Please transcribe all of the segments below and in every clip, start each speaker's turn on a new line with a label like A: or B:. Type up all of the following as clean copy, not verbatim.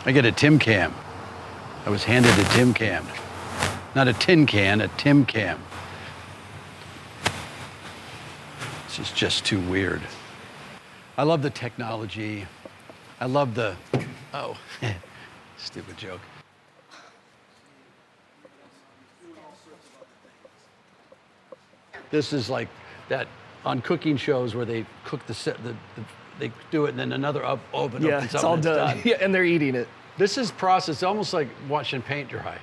A: I get a Tim Cam. I was handed a Tim Cam. Not a tin can, a Tim Cam. This is just too weird. I love the technology. I love the, oh, stupid joke. This is like that on cooking shows where they cook they do it and then another oven
B: Yeah,
A: opens
B: it's
A: up
B: all
A: and
B: done.
A: done.
B: Yeah, and they're eating it.
A: This is process, almost like watching paint dry.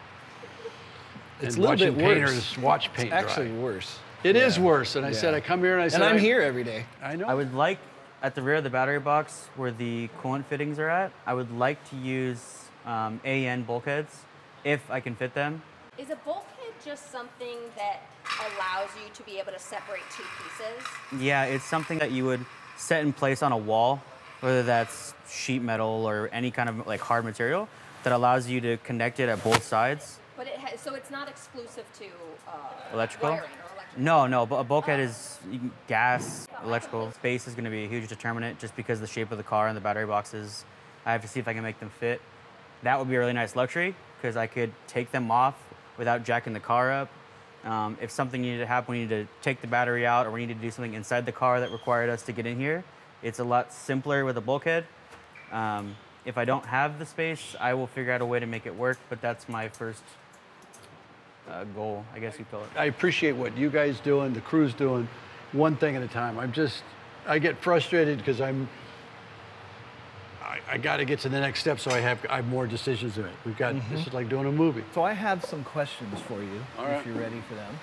B: It's
A: And
B: a little
A: watching
B: bit worse.
A: painters watch paint
B: It's
A: dry.
B: actually worse.
A: It is worse. And I said,
B: Yeah.
A: I come here and I said,
B: And I'm here every day.
A: I know.
C: I would like, at the rear of the battery box where the coolant fittings are at, I would like to use AN bulkheads if I can fit them.
D: Is a bulkhead just something that allows you to be able to separate two pieces?
C: Yeah, it's something that you would set in place on a wall, whether that's sheet metal or any kind of like hard material that allows you to connect it at both sides.
D: But so it's not exclusive to
C: Electrical?
D: wiring or electrical?
C: No, but a bulkhead is gas, electrical. Space is going to be a huge determinant just because of the shape of the car and the battery boxes. I have to see if I can make them fit. That would be a really nice luxury because I could take them off without jacking the car up. If something needed to happen, we needed to take the battery out or we needed to do something inside the car that required us to get in here, it's a lot simpler with a bulkhead. If I don't have the space, I will figure out a way to make it work, but that's my first goal, I guess you'd call it.
A: I appreciate what you guys doing, the crew's doing, one thing at a time. I get frustrated because I got to get to the next step so I have more decisions to make. We've got, this is like doing a movie.
B: So I have some questions for you,
A: All right.
B: if you're ready for them.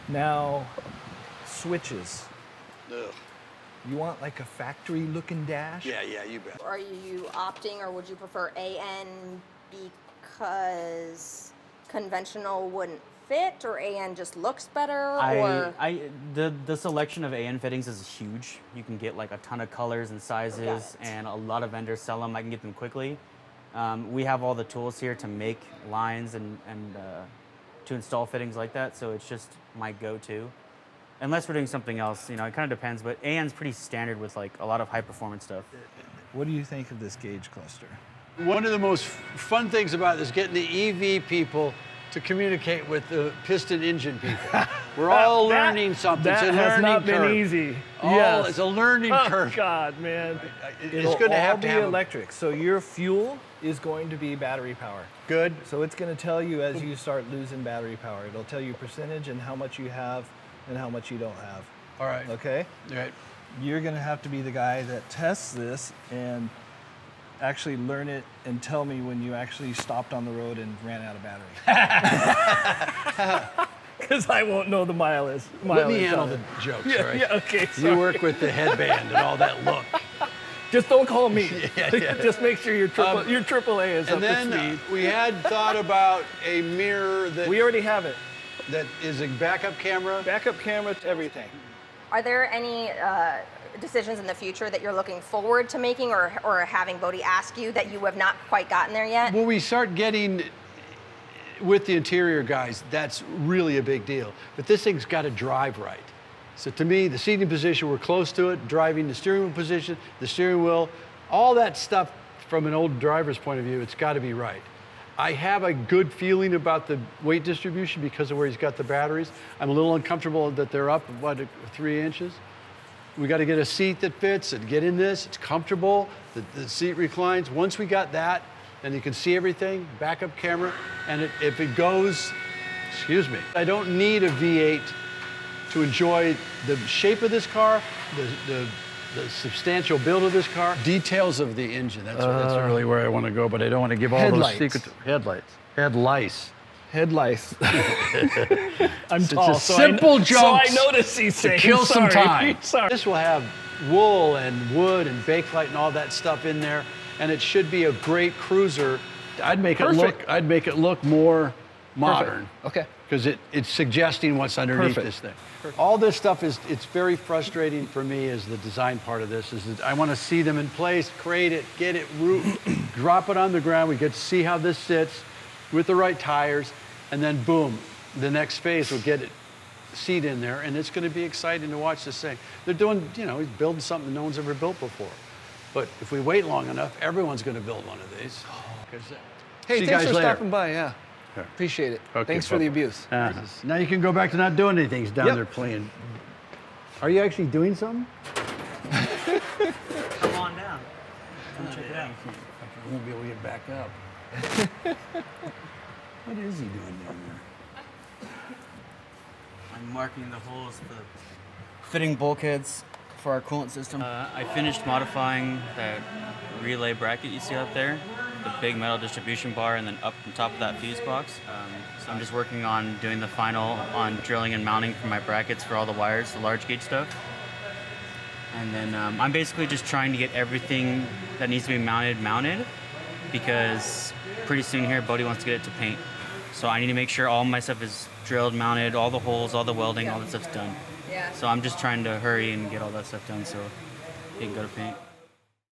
B: Now, switches.
A: Ugh.
B: You want like a factory-looking dash?
A: Yeah, you bet.
D: Are you opting or would you prefer AN because conventional wouldn't fit or AN just looks better? Or
C: The selection of AN fittings is huge. You can get like a ton of colors and sizes, and a lot of vendors sell them. I can get them quickly. We have all the tools here to make lines and to install fittings like that, so it's just my go-to. Unless we're doing something else, it kind of depends, but AN's pretty standard with like a lot of high performance stuff.
B: What do you think of this gauge cluster?
A: One of the most fun things about this is getting the EV people to communicate with the piston engine people. We're all learning something.
B: That
A: it's a
B: has
A: learning
B: not been
A: curve.
B: easy.
A: Oh,
B: Yes.
A: it's a learning curve.
B: Oh, God, man.
A: It's going to have to
B: be
A: have
B: electric. So your fuel is going to be battery power.
A: Good.
B: So it's going to tell you as you start losing battery power. It'll tell you percentage and how much you have and how much you don't have.
A: All right.
B: Okay?
A: All right.
B: You're going to have to be the guy that tests this and actually learn it and tell me when you actually stopped on the road and ran out of battery. Because I won't know the mileage.
A: Let me handle the jokes, all right?
B: Yeah, okay, sorry.
A: You work with the headband and all that look.
B: Just don't call me.
A: Yeah.
B: Just make sure your AAA is up
A: And
B: to
A: then
B: speed.
A: we had thought about a mirror
B: We already have it.
A: that is a backup camera.
B: Backup camera, everything.
D: are there any decisions in the future that you're looking forward to making or having Bodhi ask you that you have not quite gotten there yet?
A: When we start getting with the interior guys, that's really a big deal. But this thing's got to drive right. So to me, the seating position, we're close to it, driving the steering wheel position, the steering wheel, all that stuff from an old driver's point of view, it's got to be right. I have a good feeling about the weight distribution because of where he's got the batteries. I'm a little uncomfortable that they're up, 3 inches? We got to get a seat that fits and get in this. It's comfortable. The seat reclines. Once we got that, and you can see everything, backup camera, and if it goes, excuse me, I don't need a V8 to enjoy the shape of this car, the substantial build of this car. Details of the engine, that's really where I want to go, but I don't want to give all those secrets. Headlights.
B: Headlights. I'm
A: It's
B: tall,
A: a simple joke.
B: So I notice these
A: to
B: things.
A: kill some
B: Sorry.
A: time.
B: Sorry.
A: This will have wool and wood and bakelite and all that stuff in there, and it should be a great cruiser. I'd make it look more modern.
B: Okay.
A: Because it's suggesting what's underneath this thing. All this stuff it's very frustrating for me as the design part of this, is that I want to see them in place, create it, get it, drop it on the ground. We get to see how this sits with the right tires, and then boom, the next phase will get it seat in there, and it's going to be exciting to watch this thing. They're doing, he's building something no one's ever built before. But if we wait long enough, everyone's going to build one of these. 'Cause,
B: Hey,
A: see you
B: thanks
A: guys
B: for
A: later.
B: stopping by. Yeah,
E: Yeah.
B: appreciate it.
E: Okay,
B: Thanks for the
E: bye.
B: abuse.
A: Now you can go back to not doing anything. He's down
B: Yep.
A: there playing. Are you actually doing something?
C: Come on down. Come check it out.
A: I won't be able to get back up. What is he doing down there?
C: I'm marking the holes for the fitting bulkheads for our coolant system. I finished modifying that relay bracket you see out there, the big metal distribution bar, and then up on top of that fuse box. So I'm just working on doing the final on drilling and mounting for my brackets for all the wires, the large gauge stuff. And then I'm basically just trying to get everything that needs to be mounted, because pretty soon here, Bodie wants to get it to paint. So I need to make sure all my stuff is drilled, mounted, all the holes, all the welding, all that stuff's done.
D: Yeah.
C: So I'm just trying to hurry and get all that stuff done so it can go to paint.